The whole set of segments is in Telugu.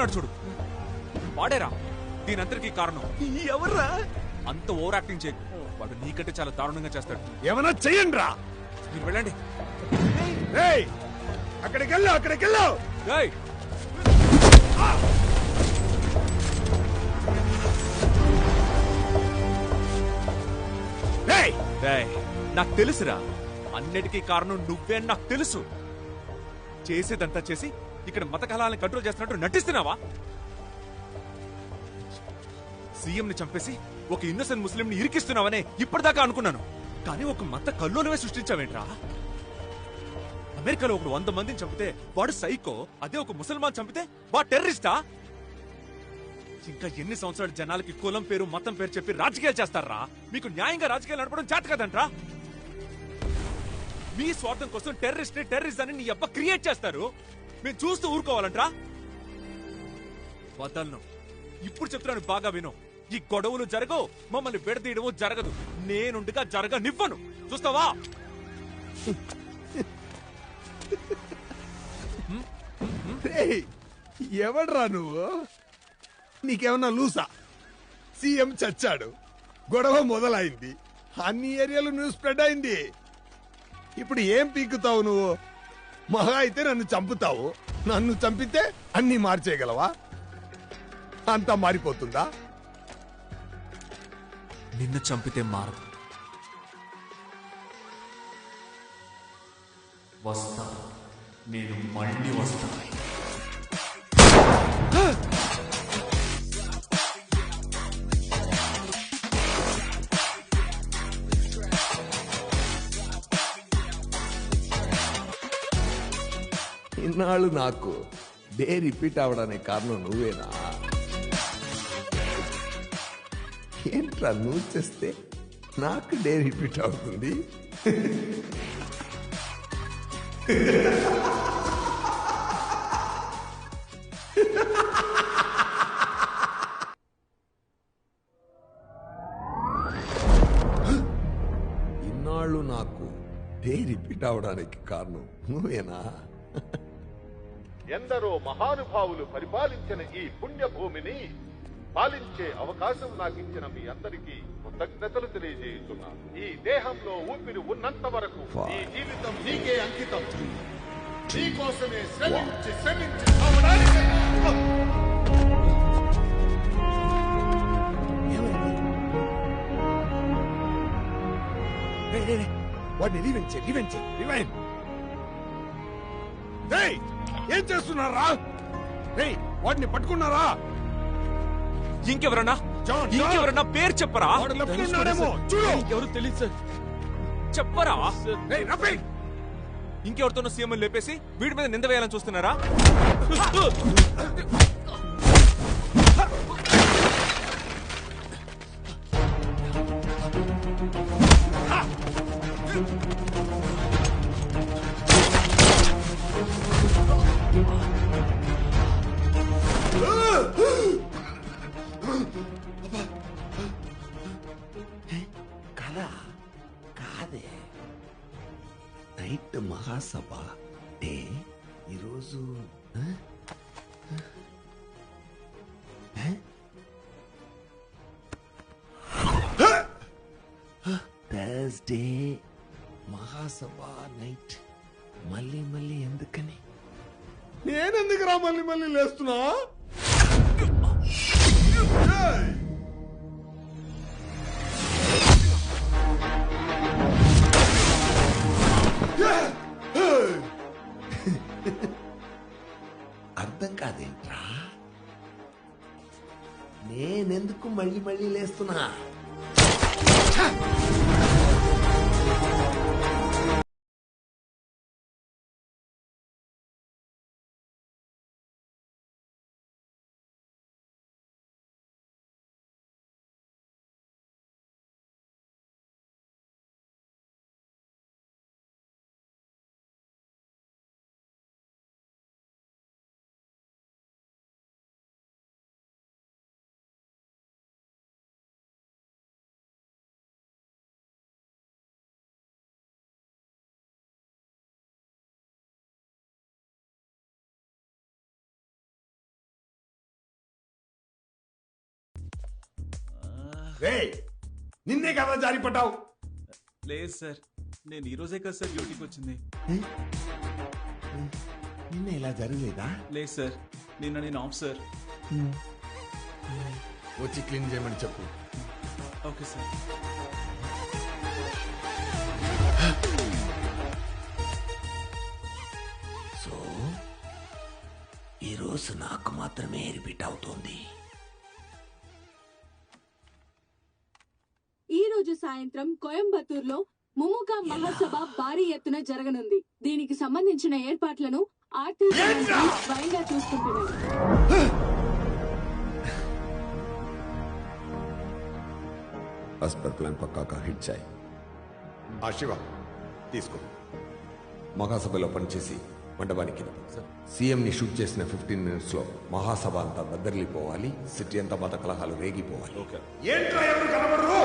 చెప్తున్నాడు చూడు, వాడేరా దీనంతటికీ కారణం. ఎవర్రా? అంత ఓవర్ యాక్టింగ్ చేయకు, వాడు నీకంటే చాలా దారుణంగా చేస్తాడు. ఏమన్నా చెయ్యండి రా. మీరు వెళ్ళండి. అక్కడికి వెళ్ళు. నాకు తెలుసురా, అన్నిటికీ కారణం నువ్వే అని నాకు తెలుసు. చేసేదంతా చేసి ఇక్కడ మత కళాలను కంట్రోల్ చేస్తున్నట్టు నటిస్తున్నావా? సీఎం ని చంపేసి ఒక ఇన్నోసెంట్ ముస్లిం ని ఇరికిస్తున్నావనే ఇప్పటిదాకా అనుకున్నాను, కానీ ఒక మత కల్లోలమే సృష్టించావేంట్రా? అమెరికాలో ఒకడు 100 మందిని చంపితే వాడు సైకో, అదే ఒక ముసల్మాన్ చంపితే వాడు టెర్రరిస్టా? ఇంకా ఎన్ని సంవత్సరాలు జనాలకి కులం పేరు మతం పేరు చెప్పి రాజకీయాలు చేస్తారా? మీకు న్యాయంగా రాజకీయాలు నడపడం చేత కదంట్రా? మీ స్వార్థం కోసం టెర్రరిస్ట్ అని నీ అబ్బ క్రియేట్ చేస్తారు. మేము చూస్తూ ఊరుకోవాలంట్రా? వదలను. ఇప్పుడు చెప్తున్నాను, బాగా విను. ఈ గొడవలు జరగవు, మమ్మల్ని విడదీయడము జరగదు. నేనుండగా జరగనివ్వను. చూస్తావా? ఎవడ్రా నువ్వు? నీకేమన్నా లూసా? సీఎం చచ్చాడు, గొడవ మొదలైంది, అన్ని ఏరియాలో న్యూస్ స్ప్రెడ్ అయింది. ఇప్పుడు ఏం పీకుతావు నువ్వు? మహా అయితే నన్ను చంపుతావు. నన్ను చంపితే అన్ని మార్చేయగలవా? అంతా మారిపోతుందా? నిన్ను చంపితే మారదు. వస్తా, నేను మళ్ళీ వస్తా. ఇన్నాళ్ళు నాకు డే రిపీట్ అవడానికి కారణం నువ్వేనా? ఏంట్రా నువ్వు చేస్తే నాకు డే రిపీట్ అవుతుంది? ఇన్నాళ్ళు నాకు డే రిపీట్ అవడానికి కారణం నువ్వేనా? ఎందరో మహానుభావులు పరిపాలించిన ఈ పుణ్యభూమిని పాలించే అవకాశం నాకిచ్చిన మీ అందరికీ కృతజ్ఞతలు తెలియజేస్తున్నాను. ఈ దేహంలో ఊపిరి ఉన్నంత వరకు ఈ జీవితం నీకే అంకితం. నీకోసమే శ్రమించి చావడానికి. వాడిని రివైండ్. ఏం చేస్తున్నారా? వాడిని పట్టుకున్నారా? ఇంకెవరన్నా పేరు చెప్పరా? ఎవరు తెలియదు సార్. చెప్పరా? ఇంకెవరితోనో సీఎం లేపేసి వీడి మీద నింద వేయాలని చూస్తున్నారా? కాదే, నైట్ మహాసభ డే ఈరోజు. థర్స్డే మహాసభ నైట్. మళ్ళీ ఎందుకని? నేనెందుకురా మళ్ళీ లేస్తున్నా? అర్థం కాదేంట్రా? నేనెందుకు మళ్ళీ లేస్తున్నా? రే నిన్నే కదా జారిపడ్డావు. లేదు సార్, నేను ఈ రోజే కదా సార్ డ్యూటీకి వచ్చింది. నిన్న ఇలా జరగలేదా? లేదు సార్, నిన్న నేను ఆఫ్ సార్. వచ్చి క్లీన్ చేయమని చెప్పు. Okay sir. సో ఈరోజు నాకు మాత్రమే రిపీట్ అవుతోంది. ఈ రోజు సాయంత్రం కోయంబత్తూరులో ముముకా మహాసభ భారీ ఎత్తున జరగనుంది. దీనికి సంబంధించిన ఏర్పాట్లను ఆర్టీ స్వయంగా చూసుకుంటున్నారు. बस पर प्लान पक्का का హిట్ చాయ్. ఆ శివ తీసుకో. మహాసభలో పనిచేసి మండపానికి సీఎం ని షూట్ చేసిన 15 minutes లో మహాసభ అంతా బద్దర్లిపోవాలి. సిటీ అంతా మత కలహాలు రేగిపోవాలి. ఏంట్రా ఎవరు కనబడరు?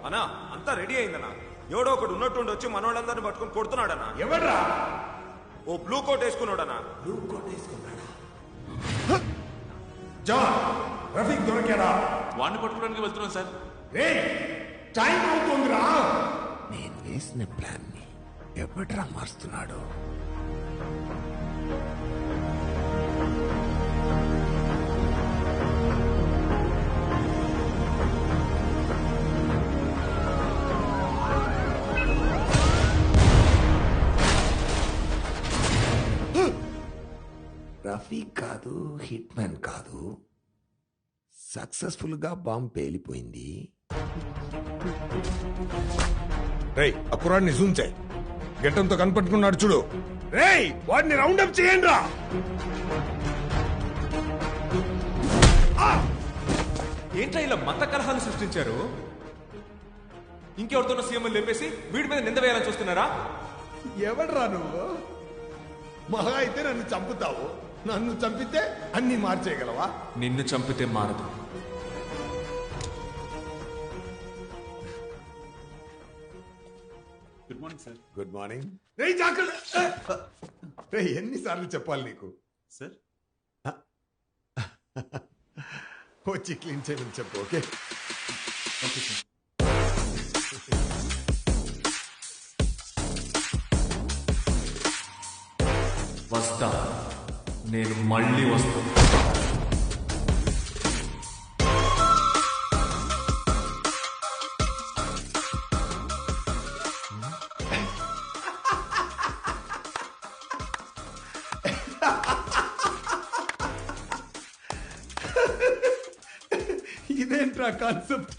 అన్నా అంతా రెడీ అయిందన్నా. ఎవడో ఒకడు ఉన్నట్టుండి వచ్చి మనోళ్ళందరిని పట్టుకొని కొడుతున్నాడన్నా. ఎవడ్రా? ఓ బ్లూ కోట్ వేసుకున్నాడన్నా. బ్లూ కోట్ వేసుకున్నాడా? జాన్ రఫీక్ దొరికాడా? వాడిని పట్టుకోవడానికి వెళ్తున్నాం సార్. టైం అవుతుందిరా. నేను వేసిన ప్లాన్ ని ఎవడ్రా మారుస్తున్నాడు? రఫీక్ కాదు, హిట్ మ్యాన్ కాదు, సక్సెస్ఫుల్ గా బాంబ్ పేలిపోయింది. రేయ్ ఆ కుర్రాడిని జూమ్ చేయి. గెట్టంతో కనపట్టుకున్నాడు చూడు. రేయ్ వాడిని రౌండప్ చేయండి రా. ఏంట్రా ఇలా మత కలహాలు సృష్టించారు? ఇంకెవరితోనో సీఎం లేపేసి వీడి మీద నింద వేయాలని చూస్తున్నారా? ఎవడ్రా నువ్వు? మహా అయితే నన్ను చంపుతావు. నన్ను చంపితే అన్ని మార్చేయగలవా? నిన్ను చంపితే మారదు. Good morning sir. Good morning. రేయ్ జాకల్. రేయ్ ఎన్నిసార్లు చెప్పాలి నీకు? సార్ వచ్చి క్లీన్ చేయమని చెప్పు. Okay okay sir. వస్తా, నేను మళ్ళీ వస్తాను. ఇదేంట్రా కాన్సెప్ట్?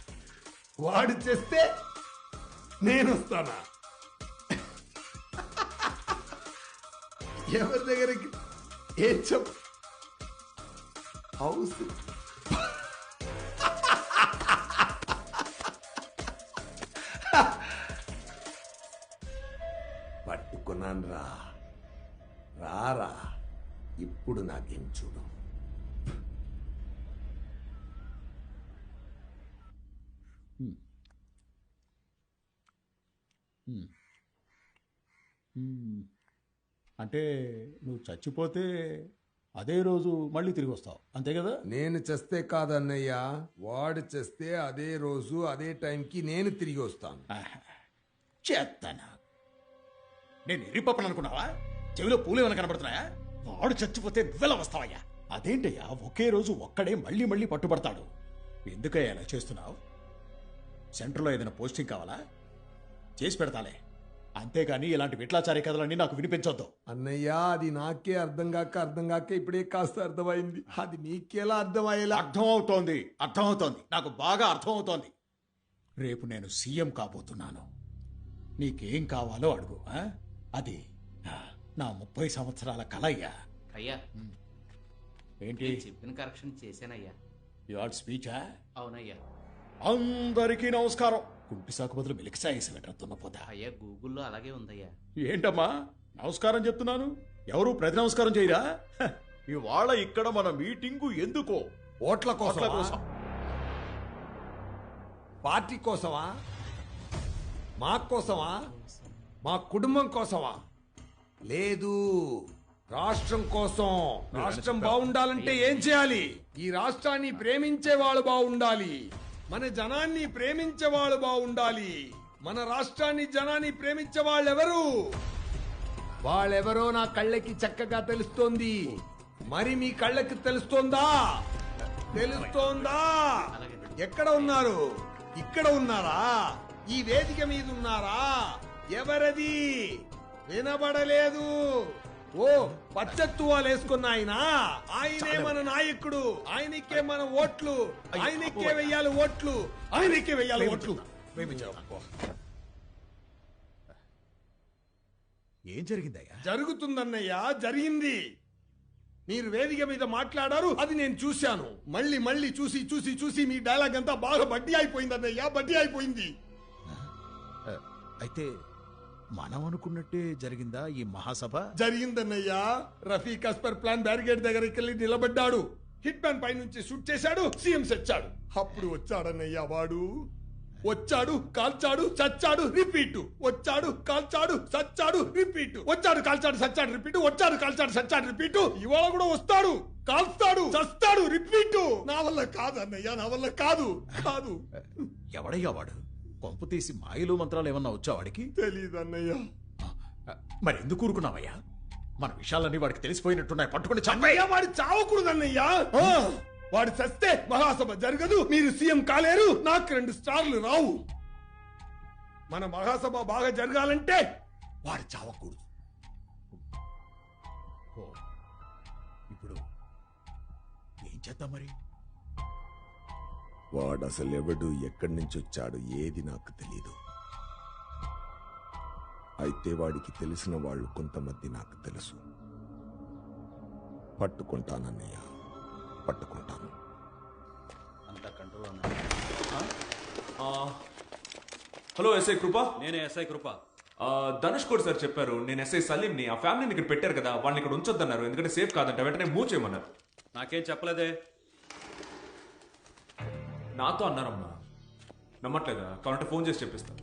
వాడు చేస్తే నేను వస్తానా? ఎవరి దగ్గరికి ఏం చెప్పు? హౌస్ పట్టుకున్నాను రా. రారా ఇప్పుడు నాకేం చూడు. అంటే నువ్వు చచ్చిపోతే అదే రోజు మళ్ళీ తిరిగి వస్తావు, అంతే కదా? నేను చేస్తే కాదన్నయ్య, వాడు చేస్తే అదే రోజు అదే టైంకి నేను తిరిగి వస్తాను. చేస్తానా? నేను ఎరిపప్పను అనుకున్నావా? చెవిలో పూలు ఏమైనా కనబడుతున్నాయా? వాడు చచ్చిపోతే నువ్వెలా వస్తావయ్యా? అదేంటయ్యా ఒకే రోజు ఒక్కడే మళ్ళీ మళ్ళీ పట్టుబడతాడు. ఎందుకయ్యా ఇలా చేస్తున్నావు? సెంటర్లో ఏదైనా పోస్టింగ్ కావాలా? చేసి పెడతాలే, అంతేగాని ఇలాంటి విట్లాచారి కథలన్నీ నాకు వినిపించొద్దు. అన్నయ్య అది నాకే అర్థం కాక ఇప్పుడే కాస్త అర్థమైంది. అది నీకెలా అర్థమయ్యేలా? అర్థమవుతోంది, నాకు బాగా అర్థమవుతోంది. రేపు నేను సీఎం కాబోతున్నాను. నీకేం కావాలో అడుగు. అది నా 30 సంవత్సరాల కల అయ్యా. అయ్యా ఏంటి చెప్పిన కరెక్షన్ చేశానయ్యా. యువర్ స్పీచా? అవునయ్యా. అందరికీ నమస్కారం. కుంటి సాకు బదులు మిలికిసాయేసి పెట్టద్దున్నపోతా. అయ్యా గూగుల్లో అలాగే ఉందయ్యా. ఏంటమ్మా నమస్కారం చెప్తున్నాను, ఎవరు ప్రతి నమస్కారం చేయరా? ఇవాళ ఇక్కడ మన మీటింగు ఎందుకో? ఓట్ల కోసం, పార్టీ కోసమా, మా కోసమా, మా కుటుంబం కోసమా? లేదు, రాష్ట్రం కోసం. రాష్ట్రం బాగుండాలంటే ఏం చేయాలి? ఈ రాష్ట్రాన్ని ప్రేమించే వాళ్ళు బాగుండాలి. మన జనాన్ని ప్రేమించేవాళ్ళు బాగుండాలి. మన రాష్ట్రాన్ని జనాన్ని ప్రేమించే వాళ్ళెవరు? వాళ్ళెవరో నా కళ్ళకి చక్కగా తెలుస్తోంది. మరి మీ కళ్ళకి తెలుస్తోందా? తెలుస్తోందా? ఎక్కడ ఉన్నారు? ఇక్కడ ఉన్నారా? ఈ వేదిక మీద ఉన్నారా? ఎవరది? వినబడలేదు. ఓ పచ్చత్తువాలు వేసుకున్న ఆయనే మన నాయకుడు. ఆయనకే మన ఓట్లు. ఆయనకే వెయ్యాలి ఓట్లు. ఆయనకే వెయ్యాలి ఓట్లు. ఏం జరిగిందయ్యా? జరుగుతుందన్నయ్యా, జరిగింది. మీరు వేదిక మీద మాట్లాడారు, అది నేను చూశాను. మళ్ళీ మళ్ళీ చూసి చూసి చూసి మీ డైలాగ్ అంతా బాగా బడ్డీ అయిపోయింది అన్నయ్యా, బడ్డీ అయిపోయింది. అయితే మనం అనుకున్నట్టే జరిగిందా ఈ మహాసభ? జరిగిందన్నయ్యా. రఫీక్ అస్పర్ ప్లాన్ బ్యారిగేడ్ దగ్గరికి వెళ్ళి నిలబడ్డాడు. హిట్ మ్యాన్ పై నుంచి షూట్ చేశాడు. సీఎం చచ్చాడు. అప్పుడు వచ్చాడన్నయ్యా వాడు. వచ్చాడు, కాల్చాడు, చచ్చాడు, రిపీట్. వచ్చాడు, కాల్చాడు, చచ్చాడు, రిపీట్. వచ్చాడు, కాల్చాడు, చచ్చాడు, రిపీట్. వచ్చాడు, కాల్చాడు, చచ్చాడు, రిపీట్. ఇవాళ కూడా వస్తాడు, కాల్స్తాడు, చస్తాడు, రిపీట్. నా వల్ల కాదు అన్నయ్యా, నా వల్ల కాదు. కాదు. ఎవడయ్యా వాడు? కొంపు తీసి మాయలు మంత్రాలు ఏమన్నా వచ్చా వాడికి? తెలీదు అన్నయ్యా. మరి ఎందుకు ఊరుకున్నావయ్యా? మన విషయాలన్నీ వాడికి తెలిసిపోయినట్టున్నాయి. పట్టుకుని అన్నయ్యా, వాడు చావకూడదన్నయ్యా. వాడు చస్తే మహాసభ జరగదు, మీరు సీఎం కాలేరు, నాకు 2 స్టార్లు రావు. మన మహాసభ బాగా జరగాలంటే వాడు చావకూడదు. ఇప్పుడు ఏం చేద్దాం మరి? వాడు అసలు ఎవడు, ఎక్కడి నుంచి వచ్చాడు, ఏది నాకు తెలీదు. అయితే వాడికి తెలిసిన వాళ్ళు కొంతమంది నాకు తెలుసు. పట్టుకుంటానన్నయ్య, పట్టుకుంటాను. అంత కంట్రోల్. హలో ఎస్ఐ కృప. నేనే ఎస్ఐ కృప. ధనుష్ కూడా సార్ చెప్పారు, నేను ఎస్ఐ సలీంని. ఆ ఫ్యామిలీని ఇక్కడ పెట్టారు కదా, వాళ్ళని ఇక్కడ ఉంచొద్దన్నారు. ఎందుకంటే సేఫ్ కాదంట. వెంటనే మూవ్ చేయమన్నారు. నాకేం చెప్పలేదే. నాతో అన్నారమ్మా. నమ్మట్లేదా? కావాలంటే ఫోన్ చేసి చెప్పిస్తాను.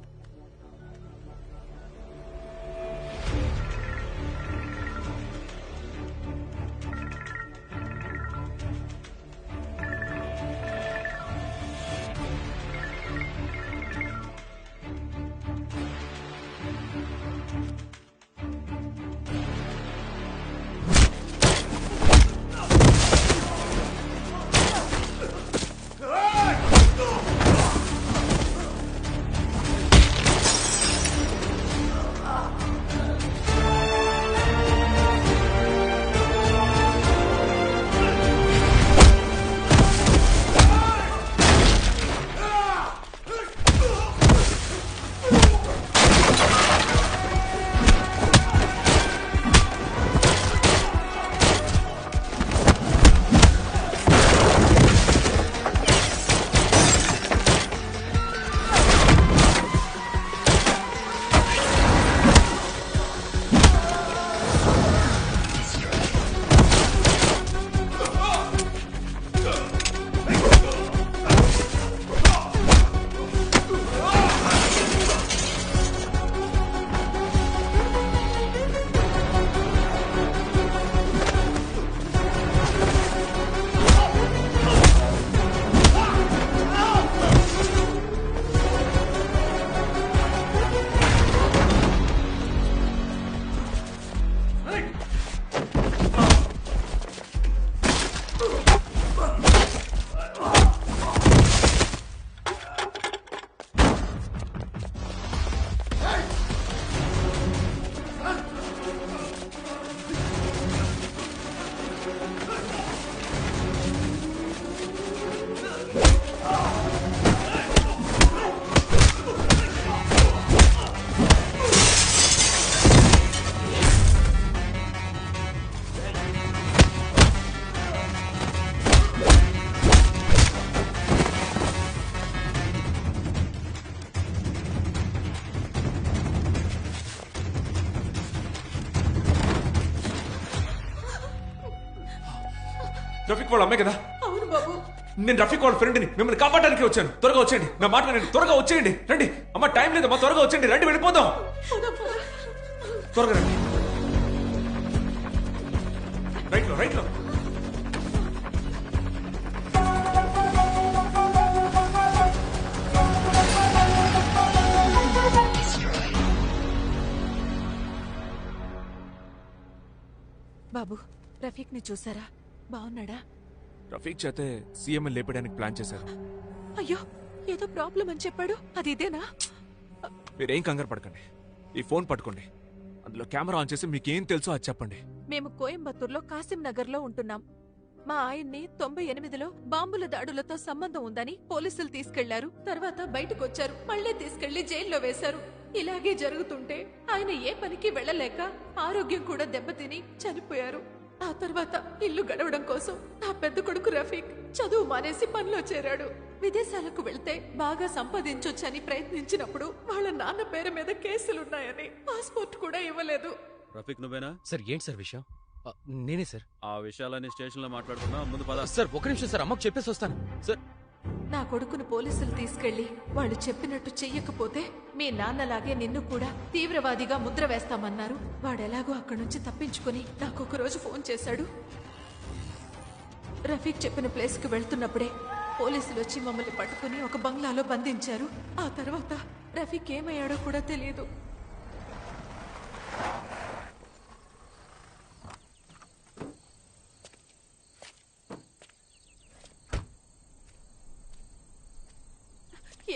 రఫీక్ వాళ్ళ అమ్మాయి కదా? అవును బాబు. నేను రఫీక్ వాళ్ళ ఫ్రెండ్ని, మిమ్మల్ని కాపాడడానికి వచ్చాను. త్వరగా వచ్చేయండి, నా మాట వినండి. త్వరగా వచ్చేయండి, రండి. అమ్మ టైం లేదు, అమ్మా త్వరగా వచ్చేయండి, రండి వెళ్ళిపోదాం. త్వరగా రండి. రైట్లో రైట్లో. బాబు రఫీక్ ని చూసారా? బాగున్నాడా? రఫీక్ చేతే సీఎం లేపడానికి ప్లాన్ చేశారు. అయ్యో ఏదో ప్రాబ్లం అని చెప్పాడు. అది ఇదేనా? మీరేం కంగారు పడకండి. ఈ ఫోన్ పట్టుకోండి. అందులో కెమెరా ఆన్ చేసి మీకేం తెలుసో అది చెప్పండి. మేము కోయంబత్తూర్లో కాసిం నగర్ లో ఉంటున్నాం. మా ఆయన్ని 98లో బాంబుల దాడులతో సంబంధం ఉందని పోలీసులు తీసుకెళ్లారు. తర్వాత బయటకొచ్చారు. మళ్లీ తీసుకెళ్లి జైల్లో వేశారు. ఇలాగే జరుగుతుంటే ఆయన ఏ పనికి వెళ్లలేక ఆరోగ్యం కూడా దెబ్బతిని చనిపోయారు. ఆ తర్వాత ఇల్లు గడవడం కోసం నా పెద్ద కొడుకు రఫీక్ చదువు మానేసి పనిలో చేరాడు. విదేశాలకు వెళ్తే బాగా సంపాదించొచ్చని ప్రయత్నించినప్పుడు వాళ్ళ నాన్న పేరు మీద కేసులున్నాయని పాస్పోర్ట్ కూడా ఇవ్వలేదు. రఫీక్ నువ్వేనా? సార్ ఏంటి సార్ విషయం? నేనే సార్. ఆ విషయాలన్నీ స్టేషన్ లో మాట్లాడుకున్నా. ముందు పద. సార్ ఒక నిమిషం సార్, అమ్మకు చెప్పేసి వస్తాను సార్. నా కొడుకును పోలీసులు తీసుకెళ్లి వాళ్ళు చెప్పినట్టు చెయ్యకపోతే మీ నాన్నలాగే నిన్ను కూడా తీవ్రవాదిగా ముద్ర వేస్తామన్నారు. వాడెలాగో అక్కడి నుంచి తప్పించుకుని నాకు ఒక రోజు ఫోన్ చేశాడు. రఫీక్ చెప్పిన ప్లేస్ కు వెళ్తున్నప్పుడే పోలీసులు వచ్చి మమ్మల్ని పట్టుకుని ఒక బంగ్లాలో బంధించారు. ఆ తర్వాత రఫీక్ ఏమయ్యాడో కూడా తెలియదు.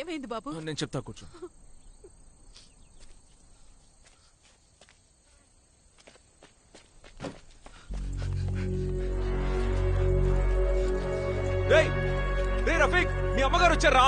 ఏమైంది బాబు? నేను చెప్తా, కూర్చో. రఫీక్, మీ అమ్మగారు వచ్చారా?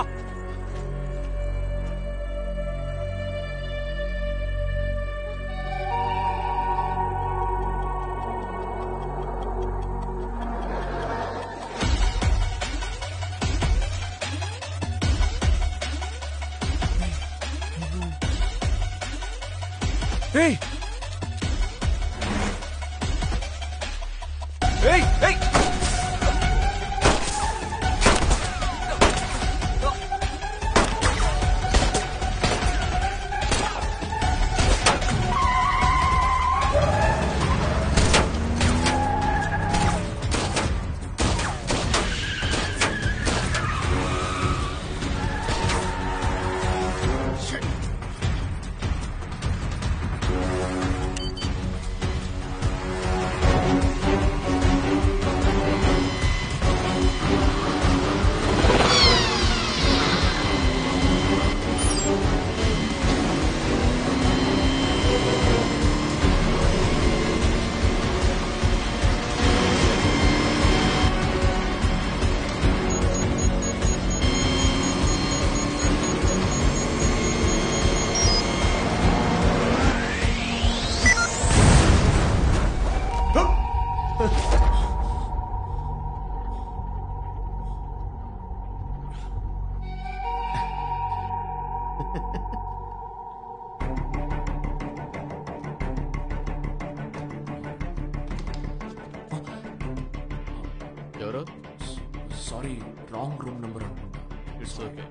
Hey! Hey! Hey! ఎవరో? సారీ, రాంగ్ రూమ్ నెంబర్ అనుకుంటా. It's okay.